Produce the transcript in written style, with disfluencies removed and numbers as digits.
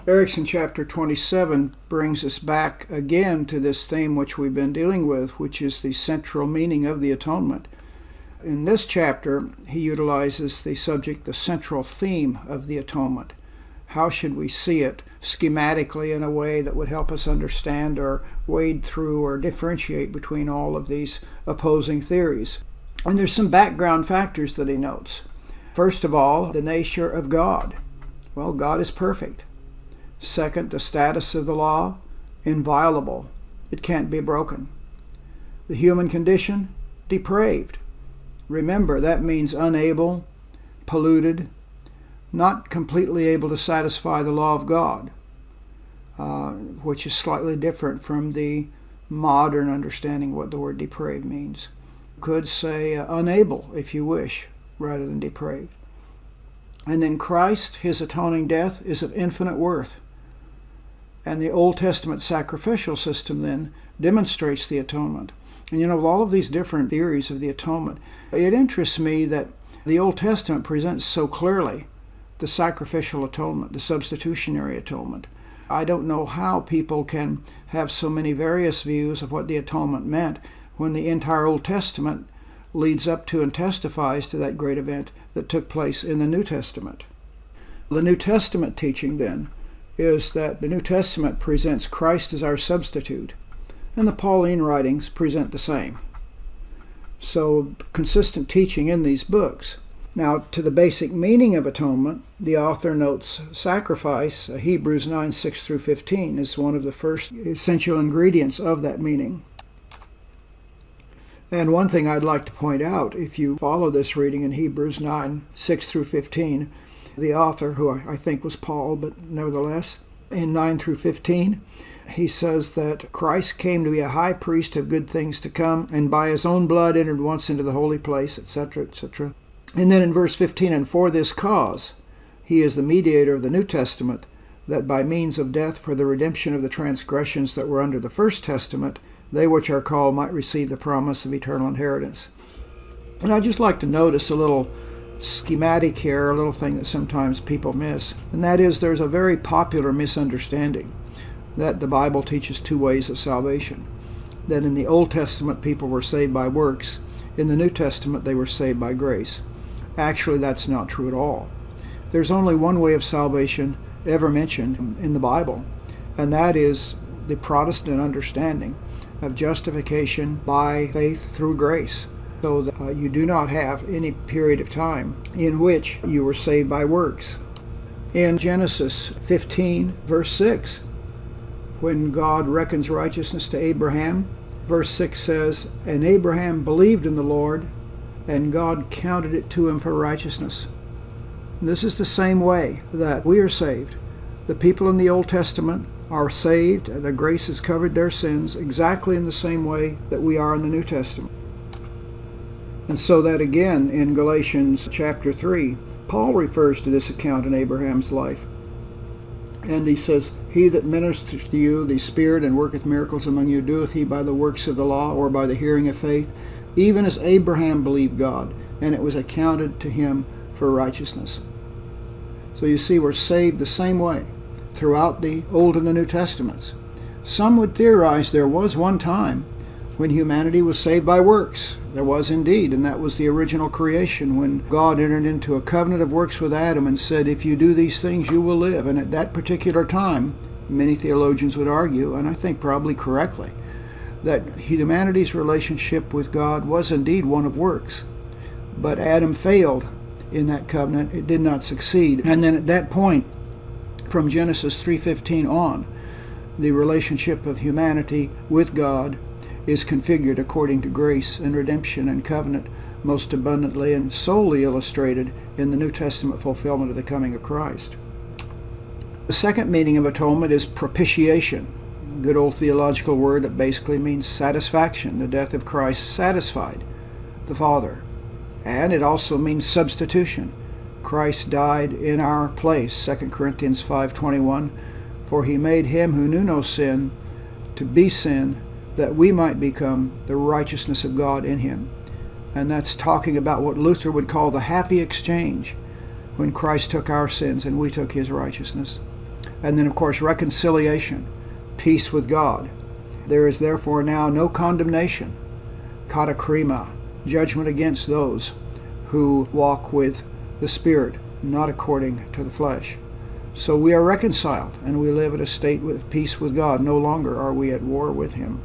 Erickson chapter 27 brings us back again to this theme which we've been dealing with, which is the central meaning of the atonement. In this chapter, he utilizes the subject, the central theme of the atonement. How should we see it schematically in a way that would help us understand or wade through or differentiate between all of these opposing theories? And there's some background factors that he notes. First of all, the nature of God. Well, God is perfect. Second, the status of the law, inviolable. It can't be broken. The human condition, depraved. Remember, that means unable, polluted, not completely able to satisfy the law of God, which is slightly different from the modern understanding what the word depraved means. You could say unable, if you wish, rather than depraved. And then Christ, his atoning death, is of infinite worth. And the Old Testament sacrificial system then demonstrates the atonement. And with all of these different theories of the atonement, it interests me that the Old Testament presents so clearly the sacrificial atonement, the substitutionary atonement. I don't know how people can have so many various views of what the atonement meant when the entire Old Testament leads up to and testifies to that great event that took place in the New Testament. The New Testament teaching then is that the New Testament presents Christ as our substitute, and the Pauline writings present the same. So, consistent teaching in these books. Now, to the basic meaning of atonement, the author notes sacrifice, Hebrews 9, 6 through 15, is one of the first essential ingredients of that meaning. And one thing I'd like to point out, if you follow this reading in Hebrews 9, 6 through 15, the author, who I think was Paul, but nevertheless, in 9 through 15, he says that Christ came to be a high priest of good things to come, and by his own blood entered once into the holy place, etc., etc. And then in verse 15, and for this cause, he is the mediator of the New Testament, that by means of death for the redemption of the transgressions that were under the First Testament, they which are called might receive the promise of eternal inheritance. And I'd just like to notice a little schematic here, a little thing that sometimes people miss, and that is there's a very popular misunderstanding that the Bible teaches two ways of salvation. That in the Old Testament people were saved by works, in the New Testament they were saved by grace. Actually, that's not true at all. There's only one way of salvation ever mentioned in the Bible, and that is the Protestant understanding of justification by faith through grace. So that you do not have any period of time in which you were saved by works. In Genesis 15, verse 6, when God reckons righteousness to Abraham, verse 6 says, and Abraham believed in the Lord, and God counted it to him for righteousness. And this is the same way that we are saved. The people in the Old Testament are saved, the grace has covered their sins exactly in the same way that we are in the New Testament. And so that again in Galatians chapter 3, Paul refers to this account in Abraham's life. And he says, he that ministers to you the Spirit and worketh miracles among you, doeth he by the works of the law or by the hearing of faith, even as Abraham believed God, and it was accounted to him for righteousness. So you see, we're saved the same way throughout the Old and the New Testaments. Some would theorize there was one time when humanity was saved by works. There was indeed, and that was the original creation when God entered into a covenant of works with Adam and said, if you do these things, you will live. And at that particular time, many theologians would argue, and I think probably correctly, that humanity's relationship with God was indeed one of works. But Adam failed in that covenant. It did not succeed. And then at that point, from Genesis 3:15 on, the relationship of humanity with God is configured according to grace and redemption and covenant, most abundantly and solely illustrated in the New Testament fulfillment of the coming of Christ. The second meaning of atonement is propitiation, a good old theological word that basically means satisfaction. The death of Christ satisfied the Father. And it also means substitution. Christ died in our place, 2 Corinthians 5:21, for he made him who knew no sin to be sin, that we might become the righteousness of God in him. And that's talking about what Luther would call the happy exchange, when Christ took our sins and we took his righteousness. And then, of course, reconciliation, peace with God. There is therefore now no condemnation, katakrima, judgment against those who walk with the Spirit, not according to the flesh. So we are reconciled, and we live in a state of peace with God. No longer are we at war with Him.